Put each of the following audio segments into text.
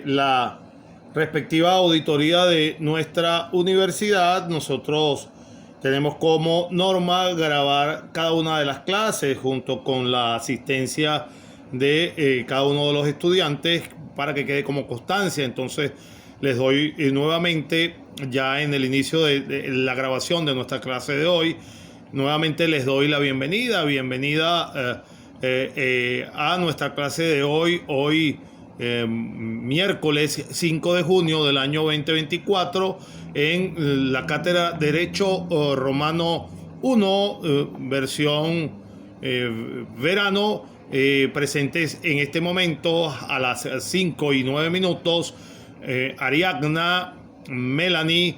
La respectiva auditoría de nuestra universidad, nosotros tenemos como norma grabar cada una de las clases junto con la asistencia de cada uno de los estudiantes para que quede como constancia. Entonces les doy nuevamente, ya en el inicio de la grabación de nuestra clase de hoy, nuevamente les doy la bienvenida a nuestra clase de hoy miércoles 5 de junio del año 2024 en la cátedra Derecho Romano 1, versión verano, presentes en este momento a las 5:09 Ariadna, Melanie,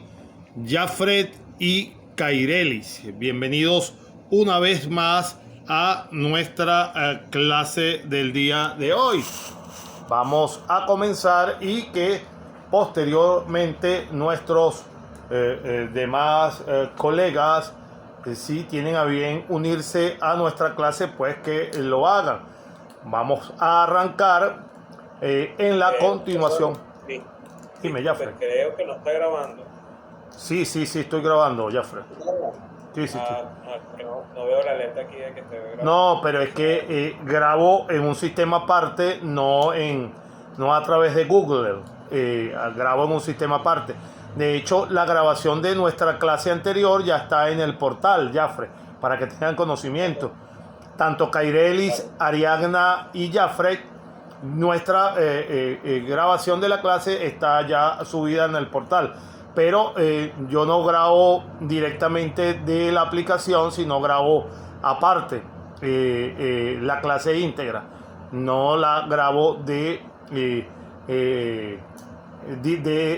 Jafret y Kairelis. Bienvenidos una vez más a nuestra clase del día de hoy. Vamos a comenzar y que posteriormente nuestros demás colegas, si tienen a bien unirse a nuestra clase, pues que lo hagan. Vamos a arrancar en la continuación. Sí. Dime, Jafre. Creo que no está grabando. Sí, estoy grabando, Jafre. Sí. Que no veo la letra aquí de que esté grabando. No, pero es que grabo en un sistema aparte, no a través de Google. Grabo en un sistema aparte. De hecho, la grabación de nuestra clase anterior ya está en el portal, Jafre, para que tengan conocimiento. Tanto Kairelis, Ariadna y Jafre, nuestra grabación de la clase está ya subida en el portal. Pero yo no grabo directamente de la aplicación, sino grabo aparte la clase íntegra. No la grabo de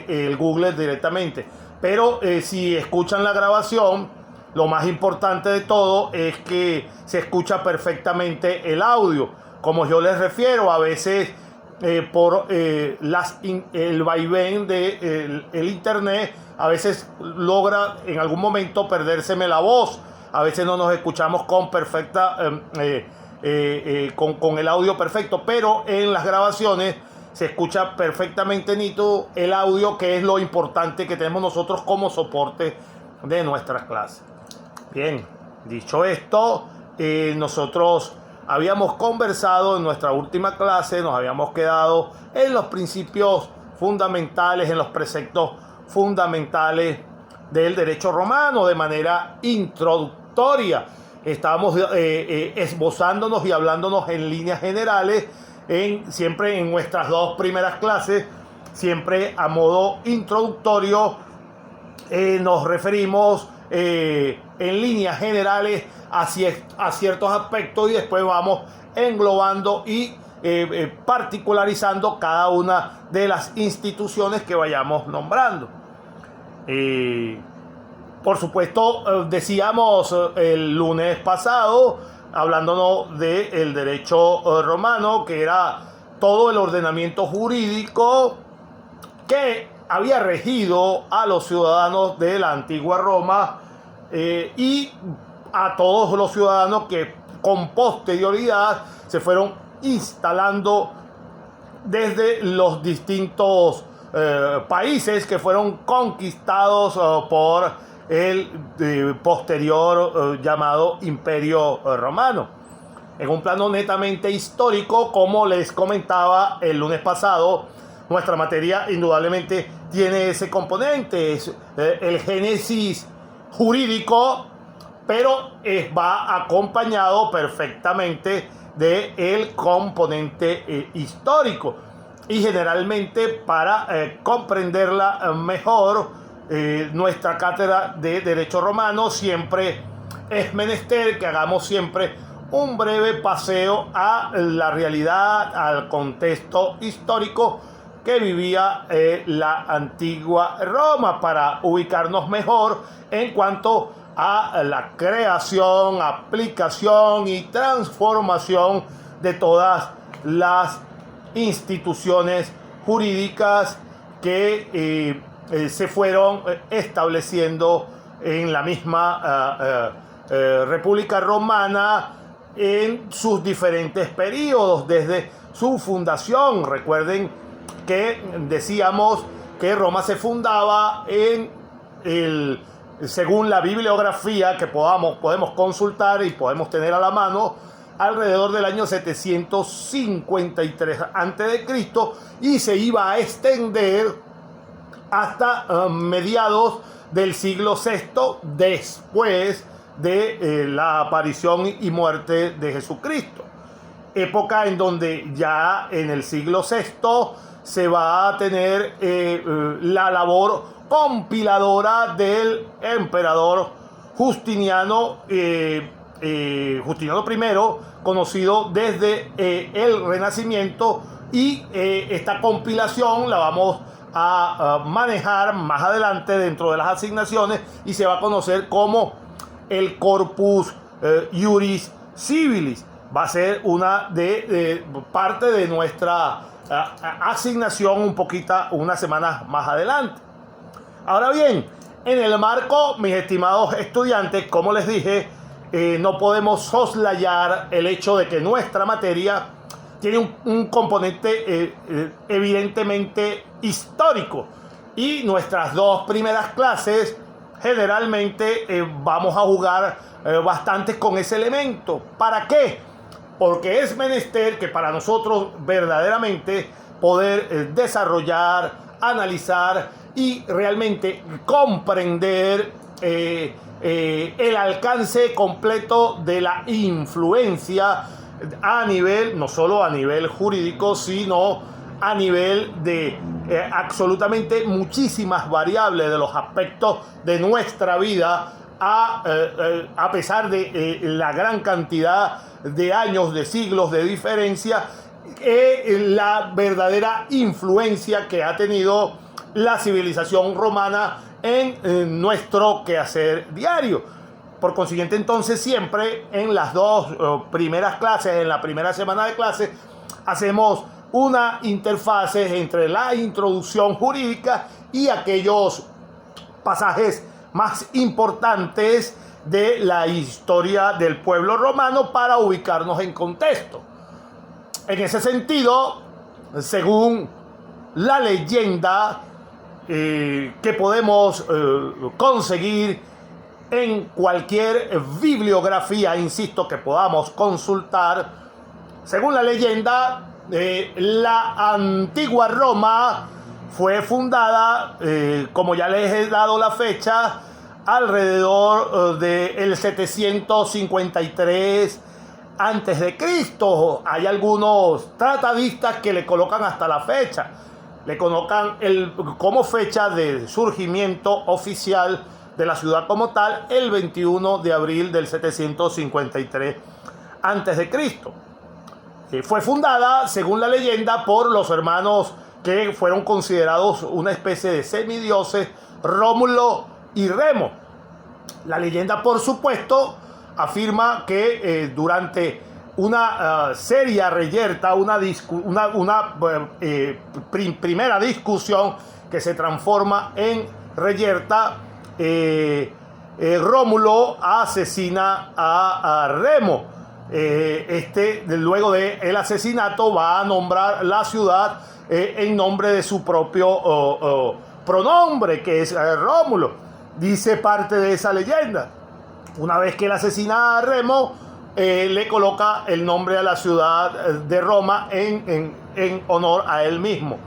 el Google directamente. Pero si escuchan la grabación, lo más importante de todo es que se escucha perfectamente el audio. Como yo les refiero, a veces por el vaivén del internet, a veces logra en algún momento perdérseme la voz. A veces no nos escuchamos con perfecta con el audio perfecto, pero en las grabaciones se escucha perfectamente nítido el audio, que es lo importante que tenemos nosotros como soporte de nuestras clases. Bien, dicho esto, nosotros habíamos conversado en nuestra última clase, nos habíamos quedado en los principios fundamentales, en los preceptos fundamentales del derecho romano de manera introductoria. Estábamos esbozándonos y hablándonos en líneas generales, siempre en nuestras dos primeras clases, siempre a modo introductorio, nos referimos en líneas generales a ciertos aspectos y después vamos englobando y particularizando cada una de las instituciones que vayamos nombrando. Por supuesto, decíamos el lunes pasado, hablándonos del derecho romano, que era todo el ordenamiento jurídico que había regido a los ciudadanos de la antigua Roma y a todos los ciudadanos que con posterioridad se fueron instalando desde los distintos países que fueron conquistados por el posterior llamado Imperio Romano. En un plano netamente histórico, como les comentaba el lunes pasado, nuestra materia indudablemente tiene ese componente, es el génesis jurídico, pero va acompañado perfectamente del componente histórico. Y generalmente, para comprenderla mejor, nuestra cátedra de Derecho Romano, siempre es menester que hagamos siempre un breve paseo a la realidad, al contexto histórico que vivía la antigua Roma, para ubicarnos mejor en cuanto a la creación, aplicación y transformación de todas las instituciones jurídicas que se fueron estableciendo en la misma República Romana en sus diferentes periodos, desde su fundación. Recuerden que decíamos que Roma se fundaba según la bibliografía que podemos consultar y podemos tener a la mano, alrededor del año 753 a.C. y se iba a extender hasta mediados del siglo VI después de la aparición y muerte de Jesucristo. Época en donde ya en el siglo VI se va a tener la labor compiladora del emperador Justiniano I, conocido desde el Renacimiento, y esta compilación la vamos a manejar más adelante dentro de las asignaciones y se va a conocer como el Corpus Juris Civilis. Va a ser una parte de nuestra asignación unas semanas más adelante. Ahora bien, en el marco, mis estimados estudiantes, como les dije, no podemos soslayar el hecho de que nuestra materia tiene un componente evidentemente histórico, y nuestras dos primeras clases generalmente vamos a jugar bastante con ese elemento. ¿Para qué? Porque es menester que para nosotros verdaderamente poder desarrollar, analizar y realmente comprender el alcance completo de la influencia a nivel, no solo a nivel jurídico, sino a nivel de absolutamente muchísimas variables de los aspectos de nuestra vida, a pesar de la gran cantidad de años, de siglos de diferencia, la verdadera influencia que ha tenido la civilización romana en nuestro quehacer diario. Por consiguiente, entonces, siempre en las dos primeras clases, en la primera semana de clase, hacemos una interfase entre la introducción jurídica y aquellos pasajes más importantes de la historia del pueblo romano para ubicarnos en contexto. En ese sentido, según la leyenda que podemos conseguir en cualquier bibliografía, insisto, que podamos consultar, según la leyenda, la antigua Roma fue fundada, como ya les he dado la fecha, alrededor del 753 antes de Cristo. Hay algunos tratadistas que le colocan hasta la fecha, le colocan como fecha de surgimiento oficial de la ciudad como tal, el 21 de abril del 753 antes de Cristo. Fue fundada, según la leyenda, por los hermanos que fueron considerados una especie de semidioses, Rómulo y Remo. La leyenda, por supuesto, afirma que durante una seria reyerta, primera discusión que se transforma en reyerta, Rómulo asesina a Remo. Luego del asesinato, va a nombrar la ciudad en nombre de su propio pronombre, que es Rómulo. Dice parte de esa leyenda. Una vez que él asesina a Remo, le coloca el nombre a la ciudad de Roma en honor a él mismo.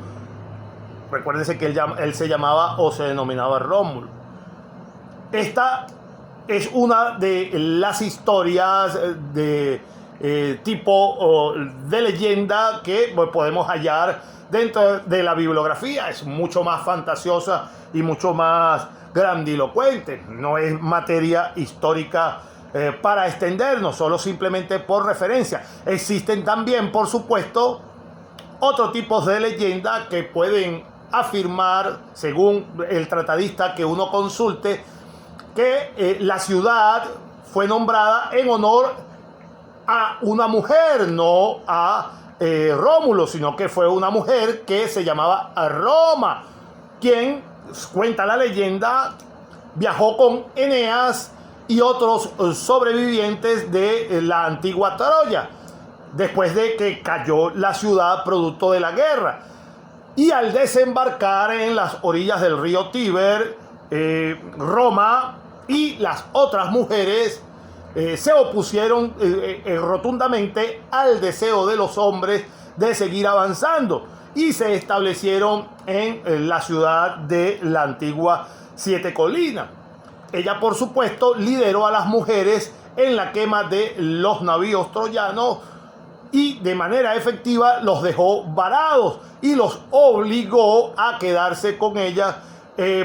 Recuérdense que él se llamaba o se denominaba Rómulo. Esta es una de las historias de tipo de leyenda que podemos hallar dentro de la bibliografía. Es mucho más fantasiosa y mucho más grandilocuente. No es materia histórica para extendernos, solo simplemente por referencia. Existen también, por supuesto, otros tipos de leyenda que pueden afirmar, según el tratadista que uno consulte, que la ciudad fue nombrada en honor a una mujer, no a Rómulo, sino que fue una mujer que se llamaba Roma, quien, cuenta la leyenda, viajó con Eneas y otros sobrevivientes de la antigua Troya, después de que cayó la ciudad producto de la guerra. Y al desembarcar en las orillas del río Tíber, Roma y las otras mujeres se opusieron rotundamente al deseo de los hombres de seguir avanzando y se establecieron en la ciudad de la antigua Siete Colinas. Ella, por supuesto, lideró a las mujeres en la quema de los navíos troyanos y de manera efectiva los dejó varados y los obligó a quedarse con ella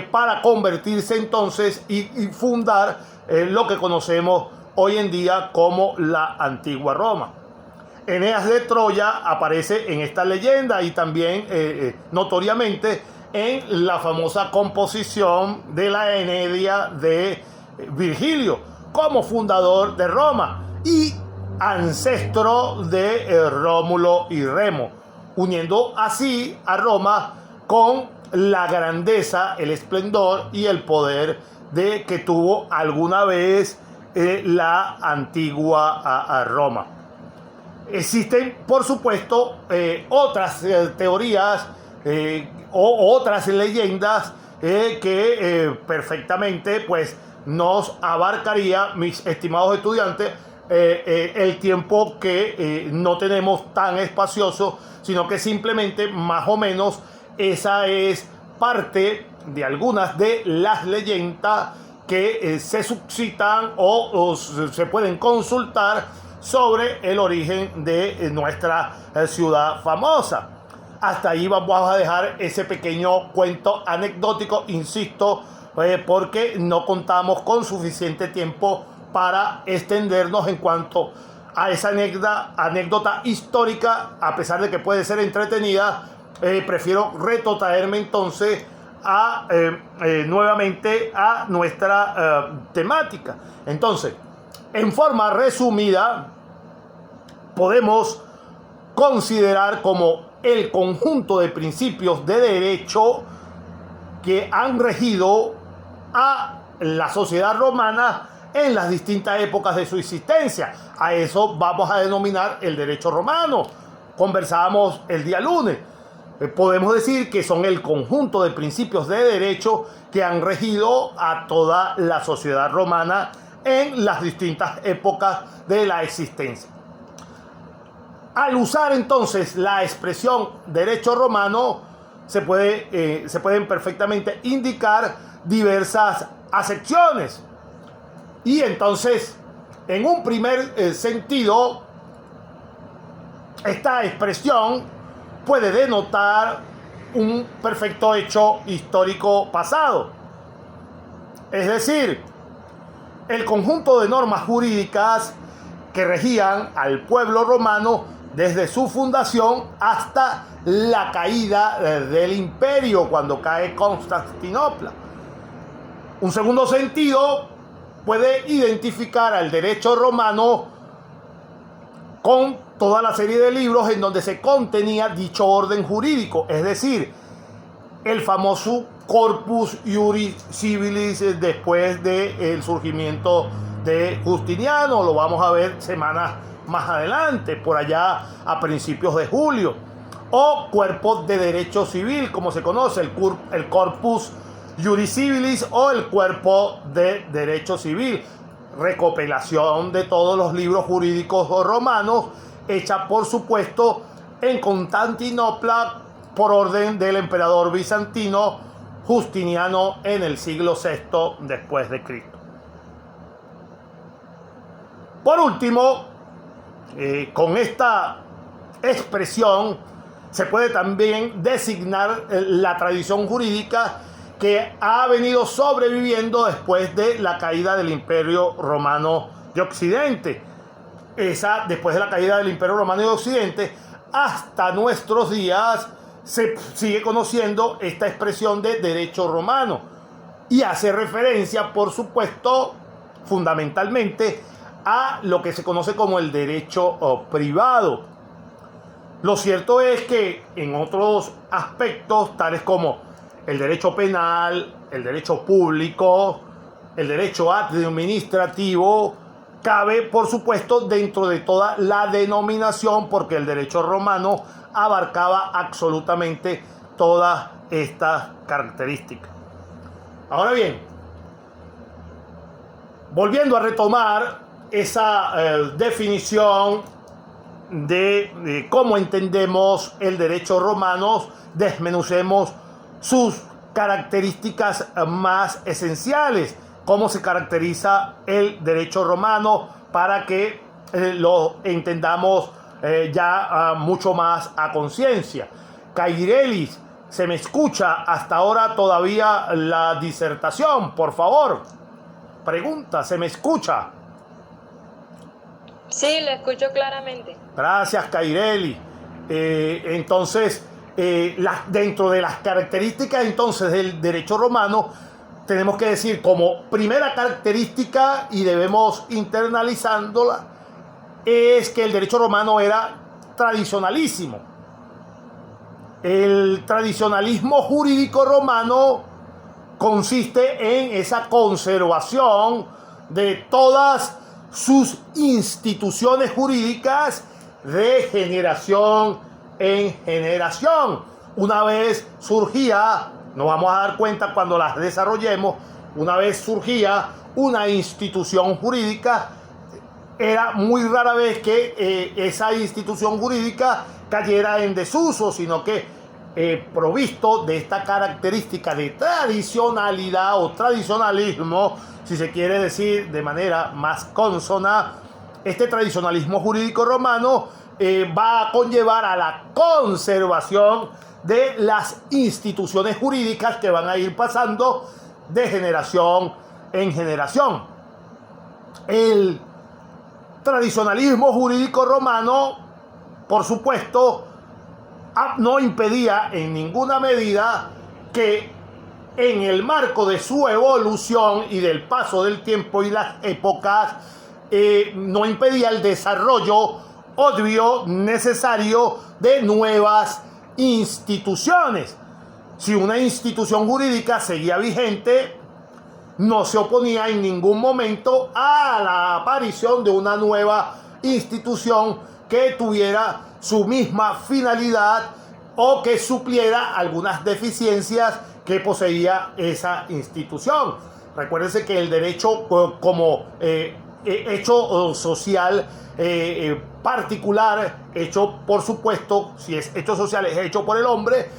para convertirse entonces y fundar lo que conocemos hoy en día como la antigua Roma. Eneas de Troya aparece en esta leyenda y también notoriamente en la famosa composición de la Eneida de Virgilio como fundador de Roma y ancestro de Rómulo y Remo, uniendo así a Roma con la grandeza, el esplendor y el poder que tuvo alguna vez la antigua Roma. Existen, por supuesto, otras teorías o otras leyendas que perfectamente pues, nos abarcaría, mis estimados estudiantes, el tiempo que no tenemos tan espacioso, sino que simplemente más o menos esa es parte de algunas de las leyendas que se suscitan o se pueden consultar sobre el origen de nuestra ciudad famosa. Hasta ahí vamos a dejar ese pequeño cuento anecdótico, insisto, porque no contamos con suficiente tiempo para extendernos en cuanto a esa anécdota histórica. A pesar de que puede ser entretenida, prefiero retrotraerme entonces nuevamente a nuestra temática. Entonces, en forma resumida, podemos considerar como el conjunto de principios de derecho que han regido a la sociedad romana en las distintas épocas de su existencia. A eso vamos a denominar el derecho romano. Conversábamos el día lunes. Podemos decir que son el conjunto de principios de derecho que han regido a toda la sociedad romana en las distintas épocas de la existencia. Al usar entonces la expresión derecho romano, se pueden perfectamente indicar diversas acepciones. Y entonces, en un primer sentido, esta expresión puede denotar un perfecto hecho histórico pasado. Es decir, el conjunto de normas jurídicas que regían al pueblo romano desde su fundación hasta la caída del imperio, cuando cae Constantinopla. Un segundo sentido puede identificar al derecho romano con toda la serie de libros en donde se contenía dicho orden jurídico, es decir, el famoso Corpus Iuris Civilis después del surgimiento de Justiniano. Lo vamos a ver semanas más adelante, por allá a principios de julio, o cuerpo de derecho civil, como se conoce, el Corpus Iuris Civilis o el cuerpo de derecho civil, recopilación de todos los libros jurídicos romanos, hecha por supuesto en Constantinopla por orden del emperador bizantino Justiniano en el siglo VI después de Cristo. Por último, con esta expresión se puede también designar la tradición jurídica que ha venido sobreviviendo después de la caída del Imperio Romano de Occidente. Después de la caída del Imperio Romano de Occidente, hasta nuestros días se sigue conociendo esta expresión de derecho romano y hace referencia, por supuesto, fundamentalmente a lo que se conoce como el derecho privado. Lo cierto es que en otros aspectos, tales como el derecho penal, el derecho público, el derecho administrativo, cabe, por supuesto, dentro de toda la denominación, porque el derecho romano abarcaba absolutamente todas estas características. Ahora bien, volviendo a retomar esa definición de cómo entendemos el derecho romano, desmenucemos sus características más esenciales, cómo se caracteriza el derecho romano para que lo entendamos ya mucho más a conciencia. Cairelis, ¿se me escucha hasta ahora todavía la disertación? Por favor. Pregunta, ¿se me escucha? Sí, lo escucho claramente. Gracias, Cairelis. Entonces, dentro de las características entonces del derecho romano, tenemos que decir como primera característica, y debemos internalizándola, es que el derecho romano era tradicionalísimo. El tradicionalismo jurídico romano consiste en esa conservación de todas sus instituciones jurídicas de generación en generación. Una vez surgía, nos vamos a dar cuenta cuando las desarrollemos, una vez surgía una institución jurídica, era muy rara vez que esa institución jurídica cayera en desuso, sino que provisto de esta característica de tradicionalidad o tradicionalismo, si se quiere decir de manera más consona, este tradicionalismo jurídico romano va a conllevar a la conservación de las instituciones jurídicas que van a ir pasando de generación en generación. El tradicionalismo jurídico romano, por supuesto, no impedía en ninguna medida que en el marco de su evolución y del paso del tiempo y las épocas, no impedía el desarrollo obvio, necesario de nuevas instituciones. Si una institución jurídica seguía vigente, no se oponía en ningún momento a la aparición de una nueva institución que tuviera su misma finalidad o que supliera algunas deficiencias que poseía esa institución. Recuérdense que el derecho como hecho social particular, hecho por supuesto, si es hecho social, es hecho por el hombre,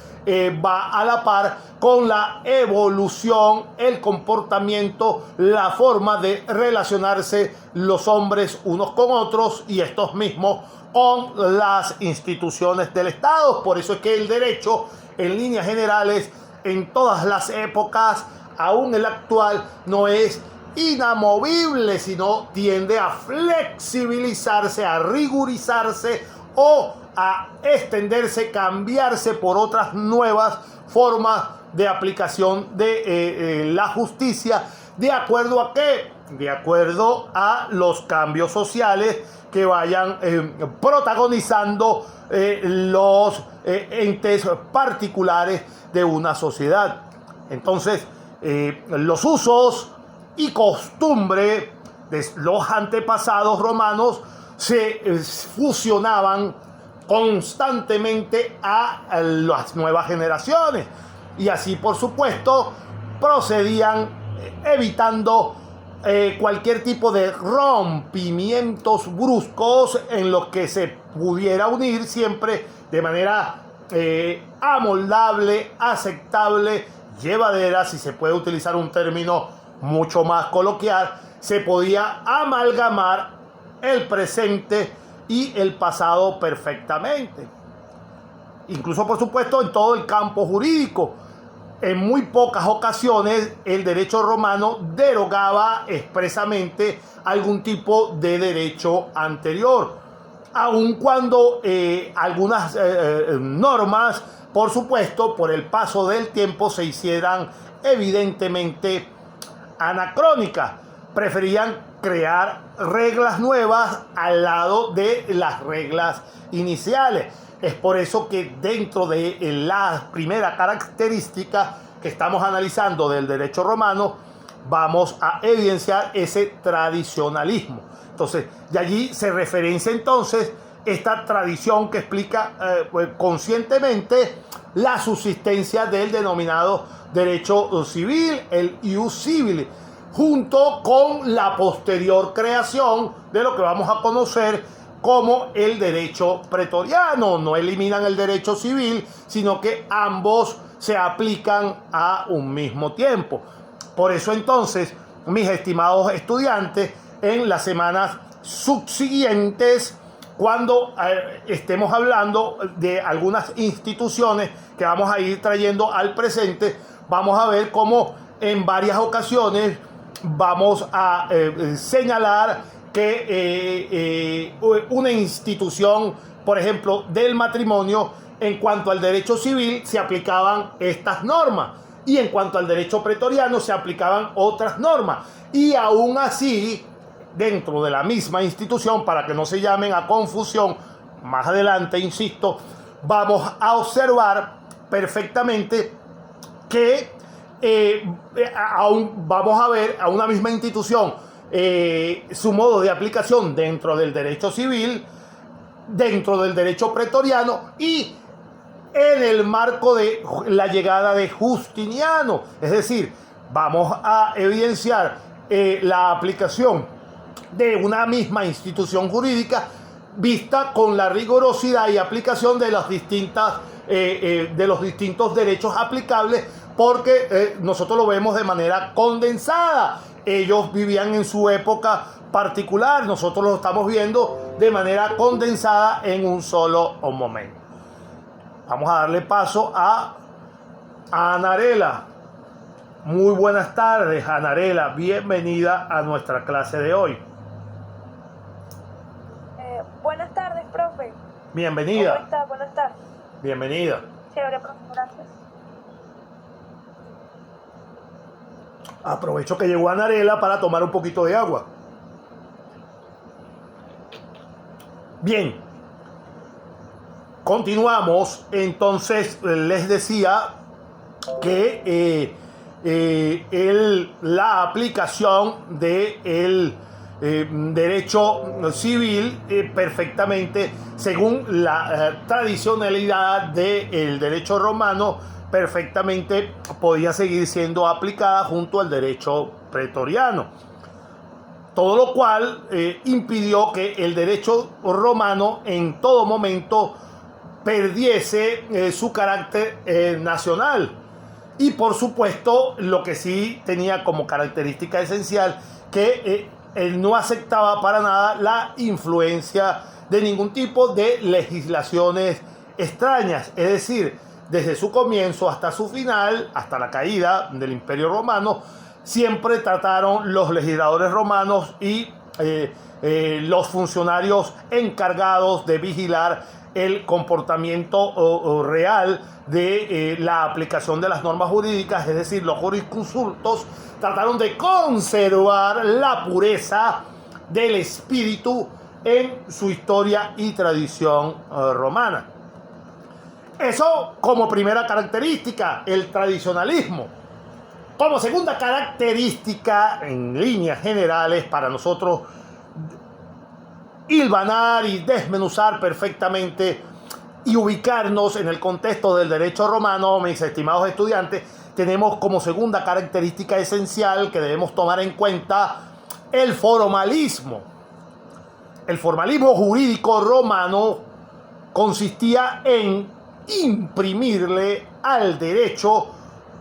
va a la par con la evolución, el comportamiento, la forma de relacionarse los hombres unos con otros y estos mismos con las instituciones del Estado. Por eso es que el derecho, en líneas generales, en todas las épocas, aún el actual, no es inamovible, sino tiende a flexibilizarse, a rigurizarse o a extenderse, cambiarse por otras nuevas formas de aplicación de la justicia. ¿De acuerdo a qué? De acuerdo a los cambios sociales que vayan protagonizando los entes particulares de una sociedad. Entonces, los usos y costumbres de los antepasados romanos se fusionaban constantemente a las nuevas generaciones y así por supuesto procedían evitando cualquier tipo de rompimientos bruscos en los que se pudiera unir siempre de manera amoldable, aceptable, llevadera, si se puede utilizar un término mucho más coloquial, se podía amalgamar el presente y el pasado perfectamente. Incluso, por supuesto, en todo el campo jurídico. En muy pocas ocasiones el derecho romano derogaba expresamente algún tipo de derecho anterior, aun cuando algunas normas, por supuesto, por el paso del tiempo se hicieran evidentemente anacrónicas. Preferían crear reglas nuevas al lado de las reglas iniciales. Es por eso que dentro de la primera característica que estamos analizando del derecho romano, vamos a evidenciar ese tradicionalismo. Entonces, de allí se referencia entonces esta tradición que explica pues, conscientemente la subsistencia del denominado derecho civil, el ius civile, junto con la posterior creación de lo que vamos a conocer como el derecho pretoriano. No eliminan el derecho civil, sino que ambos se aplican a un mismo tiempo. Por eso entonces, mis estimados estudiantes, en las semanas subsiguientes, cuando estemos hablando de algunas instituciones que vamos a ir trayendo al presente, vamos a ver cómo en varias ocasiones vamos a señalar que una institución, por ejemplo, del matrimonio, en cuanto al derecho civil se aplicaban estas normas y en cuanto al derecho pretoriano se aplicaban otras normas. Y aún así, dentro de la misma institución, para que no se llamen a confusión, más adelante, insisto, vamos a observar perfectamente que aún vamos a ver a una misma institución su modo de aplicación dentro del derecho civil, dentro del derecho pretoriano y en el marco de la llegada de Justiniano. Es decir, vamos a evidenciar la aplicación de una misma institución jurídica vista con la rigurosidad y aplicación de las distintas de los distintos derechos aplicables, porque nosotros lo vemos de manera condensada. Ellos vivían en su época particular, nosotros lo estamos viendo de manera condensada en un solo momento. Vamos a darle paso a Anarela. Muy buenas tardes, Anarela. Bienvenida a nuestra clase de hoy. Buenas tardes, profe. Bienvenida. ¿Cómo está? Buenas tardes. Bienvenida. Chévere, profe, gracias. Aprovecho que llegó Anarela para tomar un poquito de agua. Bien. Continuamos. Entonces, les decía que la aplicación del derecho civil perfectamente, según la tradicionalidad del derecho romano, perfectamente podía seguir siendo aplicada junto al derecho pretoriano. Todo lo cual impidió que el derecho romano en todo momento perdiese su carácter nacional. Y por supuesto, lo que sí tenía como característica esencial que él no aceptaba para nada la influencia de ningún tipo de legislaciones extrañas. Es decir, desde su comienzo hasta su final, hasta la caída del Imperio Romano, siempre trataron los legisladores romanos y los funcionarios encargados de vigilar el comportamiento real de la aplicación de las normas jurídicas, es decir, los jurisconsultos, trataron de conservar la pureza del espíritu en su historia y tradición romana. Eso como primera característica, el tradicionalismo. Como segunda característica, en líneas generales, para nosotros hilvanar y desmenuzar perfectamente y ubicarnos en el contexto del derecho romano, mis estimados estudiantes, tenemos como segunda característica esencial que debemos tomar en cuenta el formalismo. El formalismo jurídico romano consistía en imprimirle al derecho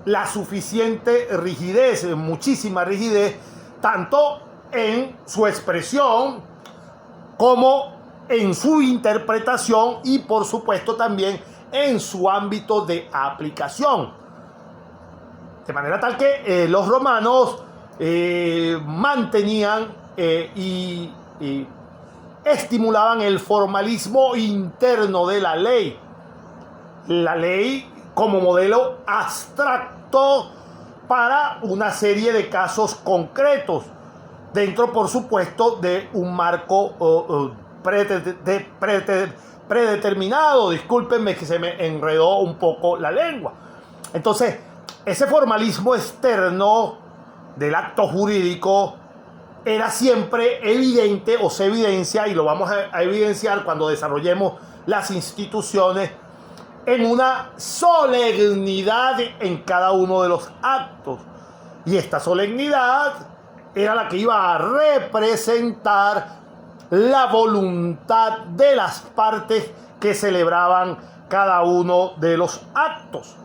la suficiente rigidez, muchísima rigidez, tanto en su expresión como en su interpretación y por supuesto también en su ámbito de aplicación. De manera tal que los romanos mantenían y estimulaban el formalismo interno de la ley. La ley como modelo abstracto para una serie de casos concretos, dentro, por supuesto, de un marco predeterminado. Discúlpenme que se me enredó un poco la lengua. Entonces, ese formalismo externo del acto jurídico era siempre evidente o se evidencia, y lo vamos a evidenciar cuando desarrollemos las instituciones, en una solemnidad en cada uno de los actos. Y esta solemnidad era la que iba a representar la voluntad de las partes que celebraban cada uno de los actos.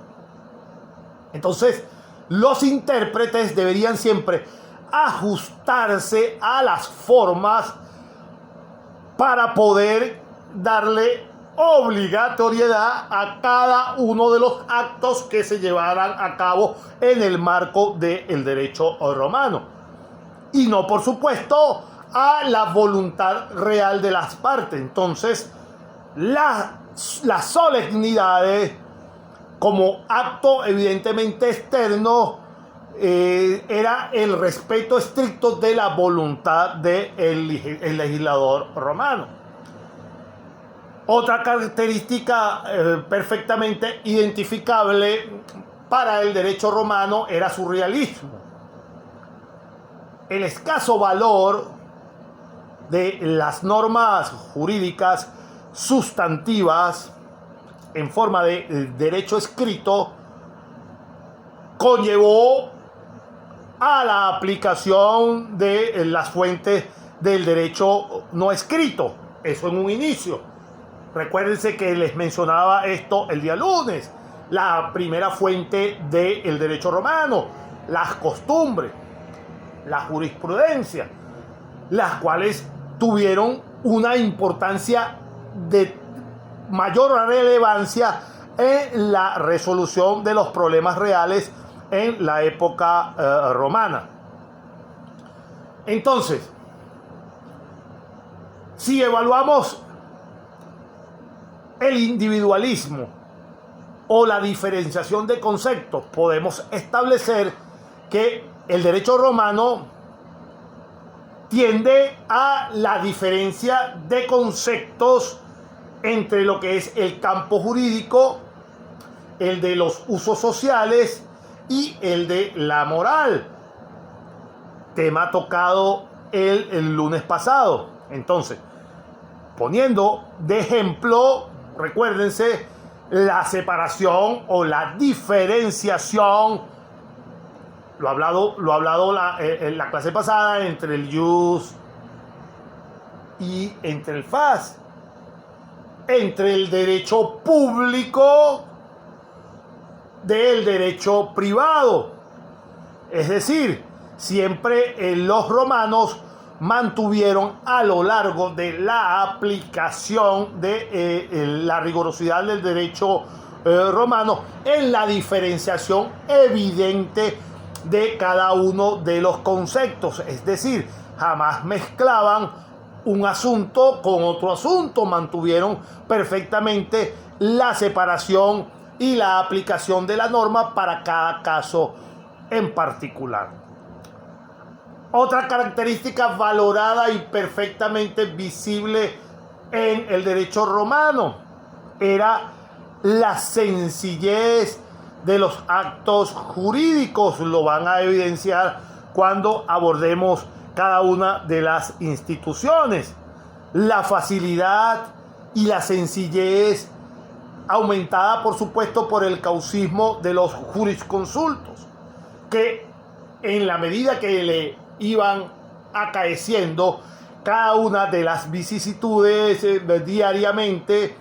Entonces, los intérpretes deberían siempre ajustarse a las formas para poder darle obligatoriedad a cada uno de los actos que se llevaran a cabo en el marco del derecho romano. Y no, por supuesto, a la voluntad real de las partes. Entonces, las solemnidades, como acto evidentemente externo, era el respeto estricto de la voluntad del legislador romano. Otra característica perfectamente identificable para el derecho romano era su realismo. El escaso valor de las normas jurídicas sustantivas en forma de derecho escrito conllevó a la aplicación de las fuentes del derecho no escrito. Eso en un inicio. Recuérdense que les mencionaba esto el día lunes. La primera fuente del derecho romano, las costumbres, la jurisprudencia, las cuales tuvieron una importancia de mayor relevancia en la resolución de los problemas reales en la época romana. Entonces, si evaluamos el individualismo o la diferenciación de conceptos, podemos establecer que el derecho romano tiende a la diferencia de conceptos entre lo que es el campo jurídico, el de los usos sociales y el de la moral, tema tocado el lunes pasado. Entonces, poniendo de ejemplo, recuérdense la separación o la diferenciación, lo hablado en la clase pasada, entre el jus y entre el fas, entre el derecho público del derecho privado. Es decir, siempre los romanos mantuvieron a lo largo de la aplicación de la rigurosidad del derecho romano en la diferenciación evidente de cada uno de los conceptos. Es decir, jamás mezclaban un asunto con otro asunto, mantuvieron perfectamente la separación y la aplicación de la norma para cada caso en particular. Otra característica valorada y perfectamente visible en el derecho romano era la sencillez de los actos jurídicos. Lo van a evidenciar cuando abordemos cada una de las instituciones. La facilidad y la sencillez aumentada, por supuesto, por el causismo de los jurisconsultos, que en la medida que le iban acaeciendo cada una de las vicisitudes diariamente,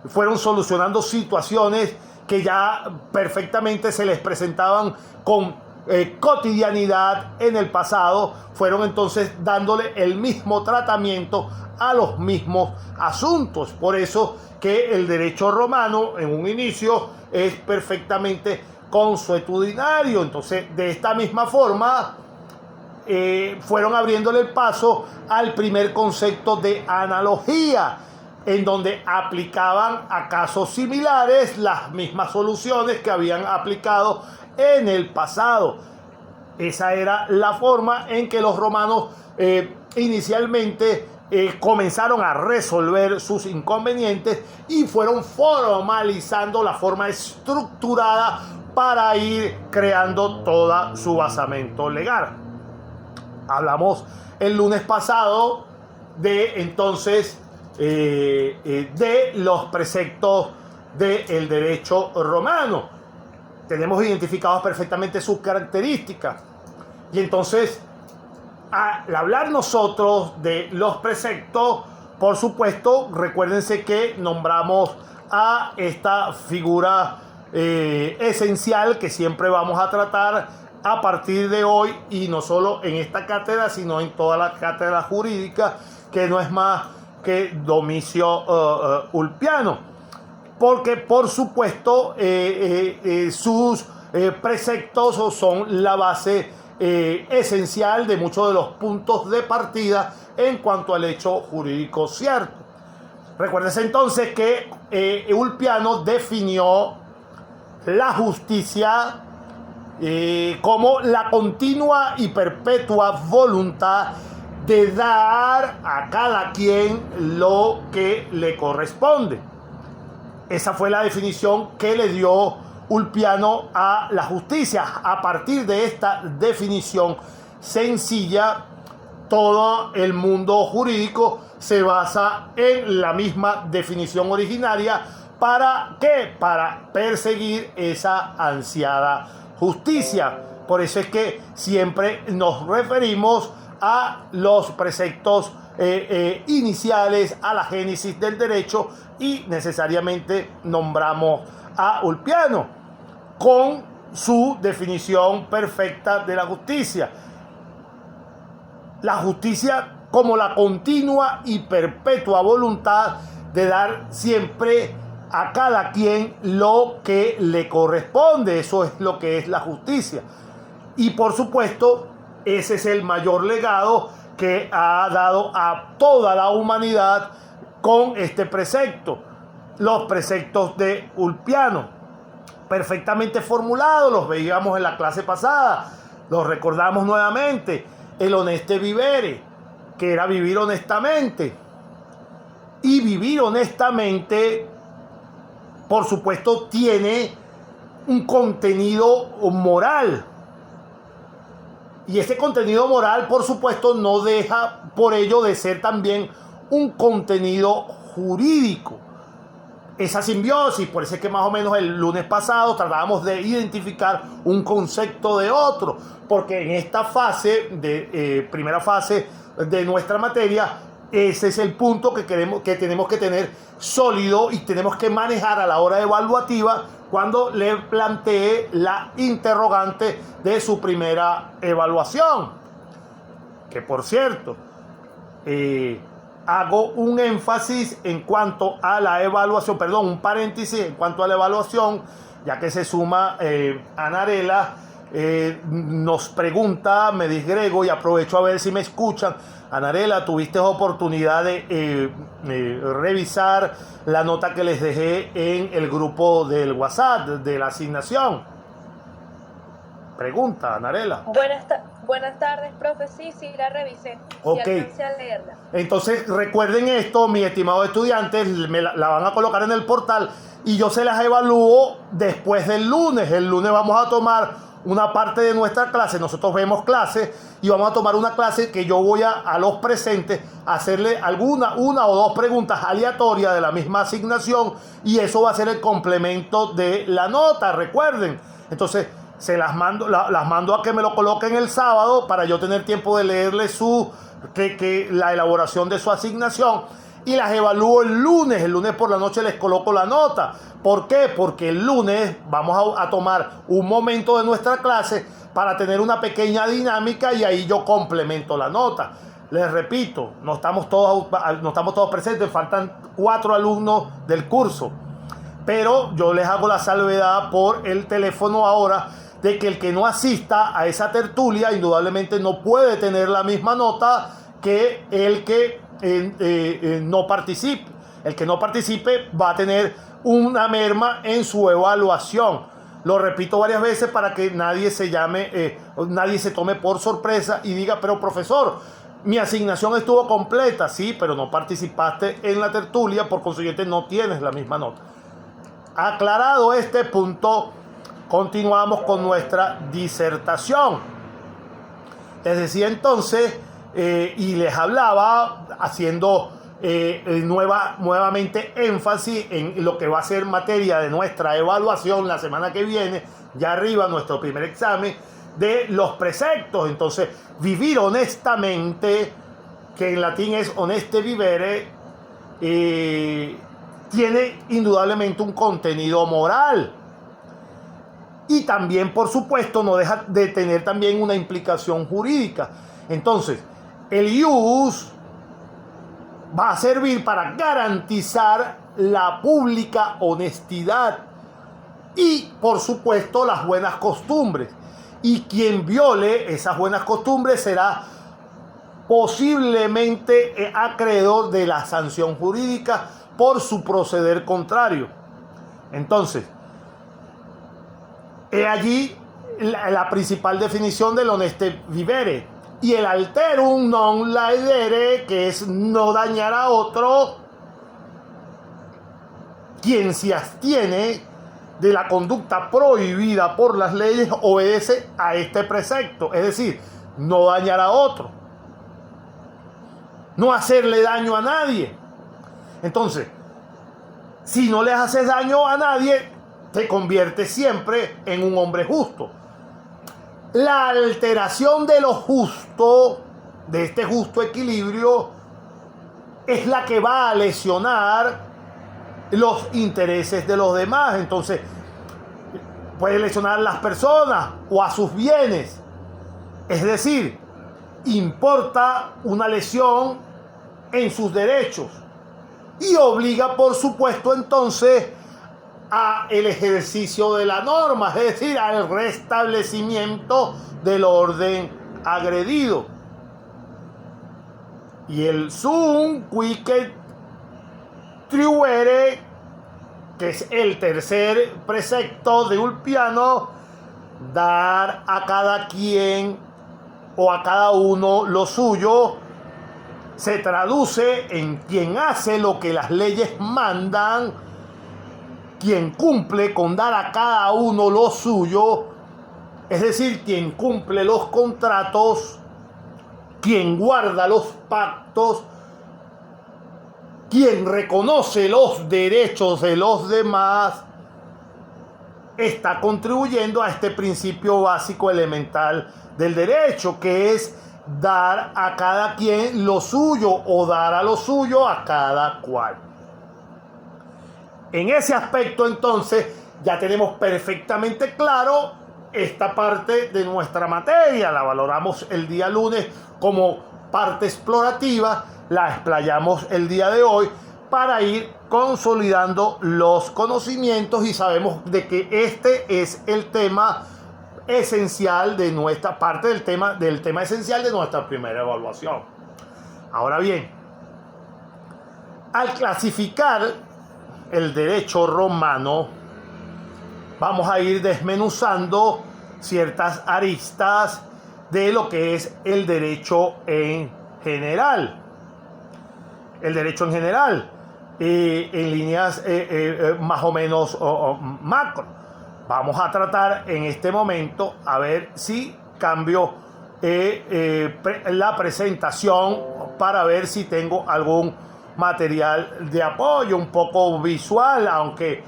fueron solucionando situaciones que ya perfectamente se les presentaban con cotidianidad en el pasado, fueron entonces dándole el mismo tratamiento a los mismos asuntos. Por eso que el derecho romano en un inicio es perfectamente consuetudinario. Entonces, de esta misma forma, fueron abriéndole el paso al primer concepto de analogía, en donde aplicaban a casos similares las mismas soluciones que habían aplicado en el pasado. Esa era la forma en que los romanos inicialmente comenzaron a resolver sus inconvenientes y fueron formalizando la forma estructurada para ir creando todo su basamento legal. Hablamos el lunes pasado de entonces de los preceptos del derecho romano. Tenemos identificados perfectamente sus características. Y entonces, al hablar nosotros de los preceptos, por supuesto, recuérdense que nombramos a esta figura esencial que siempre vamos a tratar a partir de hoy, y no solo en esta cátedra, sino en toda la cátedra jurídica, que no es más que Domicio Ulpiano, porque por supuesto sus preceptos son la base esencial de muchos de los puntos de partida en cuanto al hecho jurídico cierto. Recuérdense entonces que Ulpiano definió la justicia como la continua y perpetua voluntad de dar a cada quien lo que le corresponde. Esa fue la definición que le dio Ulpiano a la justicia. A partir de esta definición sencilla, todo el mundo jurídico se basa en la misma definición originaria. ¿Para qué? Para perseguir esa ansiada justicia. Por eso es que siempre nos referimos a los preceptos iniciales, a la génesis del derecho, y necesariamente nombramos a Ulpiano con su definición perfecta de la justicia. La justicia como la continua y perpetua voluntad de dar siempre a cada quien lo que le corresponde. Eso es lo que es la justicia. Y por supuesto, ese es el mayor legado que ha dado a toda la humanidad con este precepto. Los preceptos de Ulpiano, perfectamente formulados, los veíamos en la clase pasada, los recordamos nuevamente. El honeste vivere, que era vivir honestamente. Y vivir honestamente, por supuesto, tiene un contenido moral. Y ese contenido moral, por supuesto, no deja por ello de ser también un contenido jurídico. Esa simbiosis, por eso es que más o menos el lunes pasado tratábamos de identificar un concepto de otro, porque en esta fase, primera fase de nuestra materia, ese es el punto que tenemos que tener sólido y tenemos que manejar a la hora evaluativa cuando le plantee la interrogante de su primera evaluación. Que por cierto, hago un énfasis en cuanto a la evaluación, perdón, un paréntesis en cuanto a la evaluación, ya que se suma Anarela. Nos pregunta, me disgrego y aprovecho a ver si me escuchan. Anarela, ¿tuviste oportunidad de revisar la nota que les dejé en el grupo del WhatsApp de la asignación? Pregunta, Anarela. Buenas tardes, profe. Sí, la revisé. Ok. Y alcancé a leerla. Entonces, recuerden esto, mis estimados estudiantes, la van a colocar en el portal y yo se las evalúo después del lunes. El lunes vamos a tomar una parte de nuestra clase, nosotros vemos clases y vamos a tomar una clase que yo voy a los presentes a hacerle una o dos preguntas aleatorias de la misma asignación, y eso va a ser el complemento de la nota, recuerden. Entonces se las mando a que me lo coloquen el sábado para yo tener tiempo de leerle la elaboración de su asignación, y las evalúo el lunes por la noche les coloco la nota. ¿Por qué? Porque el lunes vamos a tomar un momento de nuestra clase para tener una pequeña dinámica y ahí yo complemento la nota. Les repito, no estamos todos presentes, faltan 4 alumnos del curso, pero yo les hago la salvedad por el teléfono ahora de que el que no asista a esa tertulia indudablemente no puede tener la misma nota que el que no participe. El que no participe va a tener una merma en su evaluación. Lo repito varias veces para que nadie se tome por sorpresa y diga, pero profesor, mi asignación estuvo completa. Sí, pero no participaste en la tertulia, por consiguiente no tienes la misma nota. Aclarado este punto, continuamos con nuestra disertación. Les decía entonces, y les hablaba haciendo nuevamente énfasis en lo que va a ser materia de nuestra evaluación la semana que viene, ya arriba nuestro primer examen, de los preceptos. Entonces, vivir honestamente, que en latín es honeste vivere, tiene indudablemente un contenido moral. Y también, por supuesto, no deja de tener también una implicación jurídica. Entonces, el ius va a servir para garantizar la pública honestidad y, por supuesto, las buenas costumbres. Y quien viole esas buenas costumbres será posiblemente acreedor de la sanción jurídica por su proceder contrario. Entonces, he allí la principal definición del honeste vivere. Y el alterum non laedere, que es no dañar a otro, quien se abstiene de la conducta prohibida por las leyes obedece a este precepto, es decir, no dañar a otro, no hacerle daño a nadie. Entonces, si no le haces daño a nadie, te conviertes siempre en un hombre justo. La alteración de lo justo, de este justo equilibrio, es la que va a lesionar los intereses de los demás. Entonces, puede lesionar a las personas o a sus bienes. Es decir, importa una lesión en sus derechos y obliga, por supuesto, entonces, a el ejercicio de la norma, es decir, al restablecimiento del orden agredido. Y el sum quique triuere, que es el tercer precepto de Ulpiano, dar a cada quien o a cada uno lo suyo, se traduce en quien hace lo que las leyes mandan, quien cumple con dar a cada uno lo suyo, es decir, quien cumple los contratos, quien guarda los pactos, quien reconoce los derechos de los demás, está contribuyendo a este principio básico elemental del derecho, que es dar a cada quien lo suyo o dar a lo suyo a cada cual. En ese aspecto, entonces, ya tenemos perfectamente claro esta parte de nuestra materia. La valoramos el día lunes como parte explorativa, la explayamos el día de hoy para ir consolidando los conocimientos y sabemos de que este es el tema esencial de nuestra parte del tema esencial de nuestra primera evaluación. Ahora bien, al clasificar el derecho romano, vamos a ir desmenuzando ciertas aristas de lo que es el derecho en general. El derecho en general, en líneas más o menos macro. Vamos a tratar en este momento a ver si cambio la presentación para ver si tengo algún material de apoyo un poco visual, aunque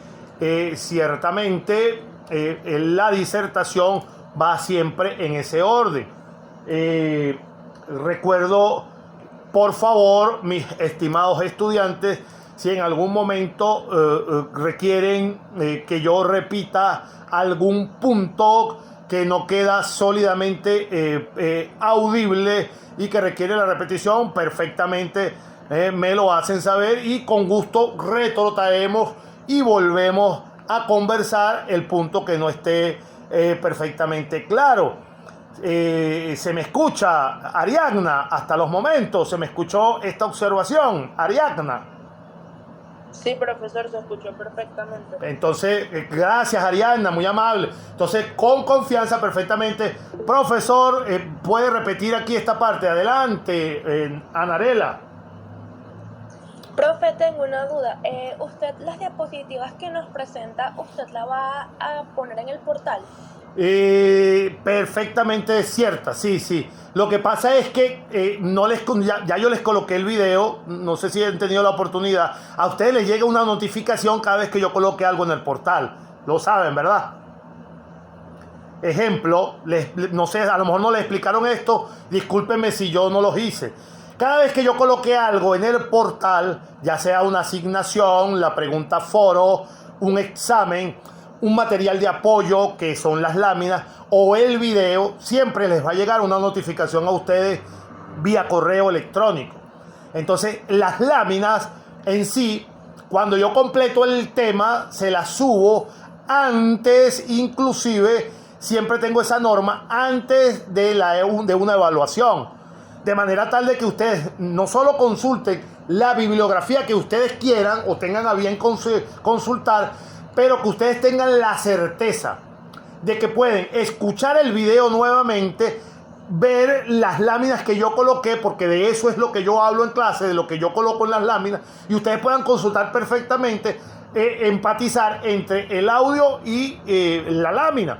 ciertamente la disertación va siempre en ese orden. Recuerdo, por favor, mis estimados estudiantes, si en algún momento requieren que yo repita algún punto que no queda sólidamente audible y que requiere la repetición, perfectamente me lo hacen saber y con gusto retrotraemos y volvemos a conversar el punto que no esté perfectamente claro. Se me escucha, Ariadna, hasta los momentos se me escuchó esta observación, Ariadna. Sí, profesor, se escuchó perfectamente. Entonces, gracias, Ariadna, muy amable. Entonces, con confianza, perfectamente. Profesor, ¿puede repetir aquí esta parte? Adelante, Anarela. Profe, tengo una duda. Usted las diapositivas que nos presenta, ¿usted la va a poner en el portal? Perfectamente cierta, sí, sí. Lo que pasa es que ya yo les coloqué el video, no sé si han tenido la oportunidad. A ustedes les llega una notificación cada vez que yo coloque algo en el portal. Lo saben, ¿verdad? Ejemplo, no sé, a lo mejor no les explicaron esto, discúlpenme si yo no los hice. Cada vez que yo coloque algo en el portal, ya sea una asignación, la pregunta foro, un examen, un material de apoyo, que son las láminas, o el video, siempre les va a llegar una notificación a ustedes vía correo electrónico. Entonces, las láminas en sí, cuando yo completo el tema, se las subo antes, inclusive, siempre tengo esa norma, antes de una evaluación. De manera tal de que ustedes no solo consulten la bibliografía que ustedes quieran o tengan a bien consultar, pero que ustedes tengan la certeza de que pueden escuchar el video nuevamente, ver las láminas que yo coloqué, porque de eso es lo que yo hablo en clase, de lo que yo coloco en las láminas, y ustedes puedan consultar perfectamente, empatizar entre el audio y la lámina.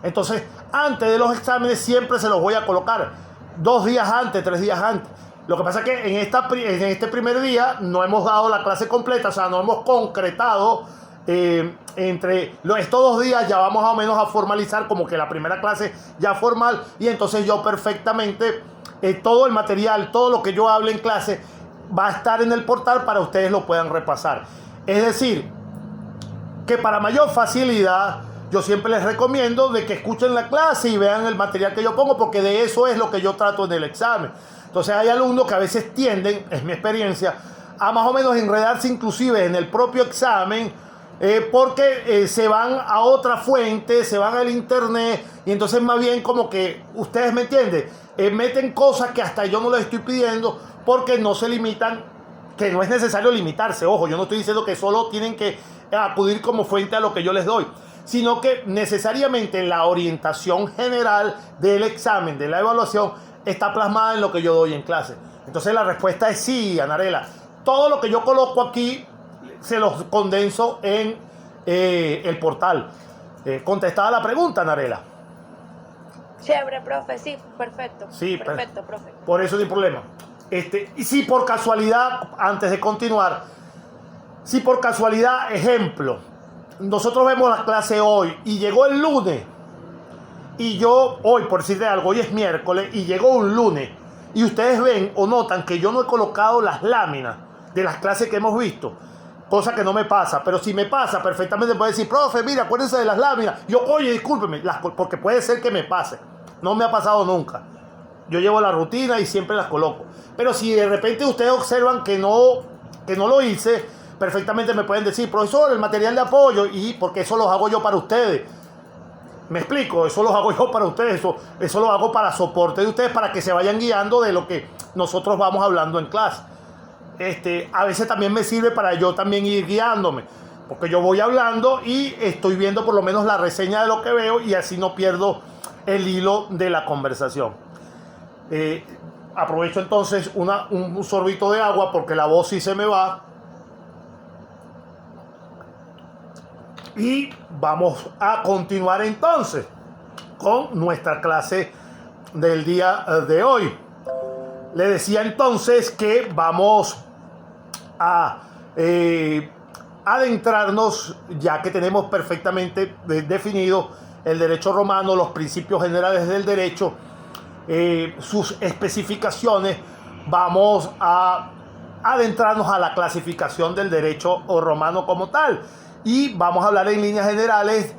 Entonces, antes de los exámenes siempre se los voy a colocar 2 días antes, 3 días antes. Lo que pasa es que en este primer día no hemos dado la clase completa, o sea, no hemos concretado. Entre estos 2 días ya vamos más o menos a formalizar como que la primera clase ya formal, y entonces yo perfectamente todo el material, todo lo que yo hable en clase va a estar en el portal para ustedes lo puedan repasar. Es decir, que para mayor facilidad yo siempre les recomiendo de que escuchen la clase y vean el material que yo pongo, porque de eso es lo que yo trato en el examen. Entonces hay alumnos que a veces tienden, es mi experiencia, a más o menos enredarse inclusive en el propio examen, porque se van a otra fuente, se van al internet, y entonces más bien como que, ustedes me entienden, meten cosas que hasta yo no les estoy pidiendo, porque no se limitan, que no es necesario limitarse. Ojo, yo no estoy diciendo que solo tienen que acudir como fuente a lo que yo les doy, sino que necesariamente la orientación general del examen, de la evaluación, está plasmada en lo que yo doy en clase. Entonces la respuesta es sí, Anarela. Todo lo que yo coloco aquí se los condenso en el portal. Contestada la pregunta, Anarela. Chévere, profe, sí, perfecto. Sí, perfecto, profe. Por eso sin problema. Y si por casualidad, antes de continuar, si por casualidad, ejemplo, nosotros vemos la clase hoy y llegó el lunes, y yo hoy, por decirte algo, hoy es miércoles y llegó un lunes, y ustedes ven o notan que yo no he colocado las láminas de las clases que hemos visto, cosa que no me pasa, pero si me pasa, perfectamente puede decir, profe, mira, acuérdense de las láminas. Yo, oye, discúlpeme, porque puede ser que me pase. No me ha pasado nunca. Yo llevo la rutina y siempre las coloco. Pero si de repente ustedes observan que no lo hice, perfectamente me pueden decir, profesor, el material de apoyo, y porque eso los hago yo para ustedes. Me explico, eso los hago yo para ustedes, eso lo hago para soporte de ustedes, para que se vayan guiando de lo que nosotros vamos hablando en clase. A veces también me sirve para yo también ir guiándome, porque yo voy hablando y estoy viendo por lo menos la reseña de lo que veo, y así no pierdo el hilo de la conversación. Aprovecho entonces un sorbito de agua, porque la voz sí se me va. Y vamos a continuar entonces con nuestra clase del día de hoy. Le decía entonces que vamos a adentrarnos, ya que tenemos perfectamente definido el derecho romano, los principios generales del derecho, sus especificaciones. Vamos a adentrarnos a la clasificación del derecho romano como tal, y vamos a hablar en líneas generales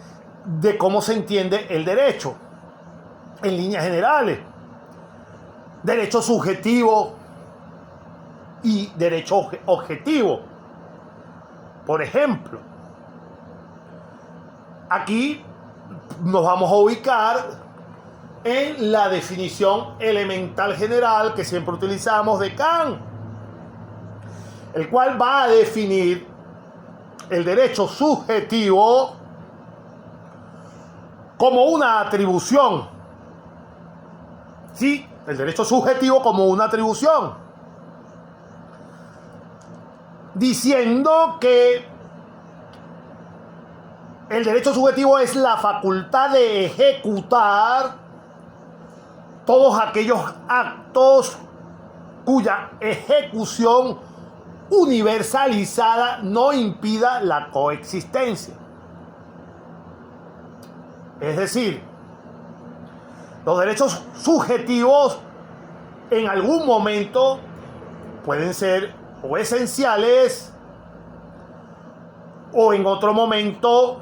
de cómo se entiende el derecho. En líneas generales, derecho subjetivo y derecho objetivo. Por ejemplo, aquí nos vamos a ubicar en la definición elemental general que siempre utilizamos de Kant, el cual va a definir el derecho subjetivo como una atribución. Sí, el derecho subjetivo como una atribución, diciendo que El derecho subjetivo es la facultad de ejecutar todos aquellos actos cuya ejecución universalizada no impida la coexistencia. Es decir, los derechos subjetivos en algún momento pueden ser o esenciales o en otro momento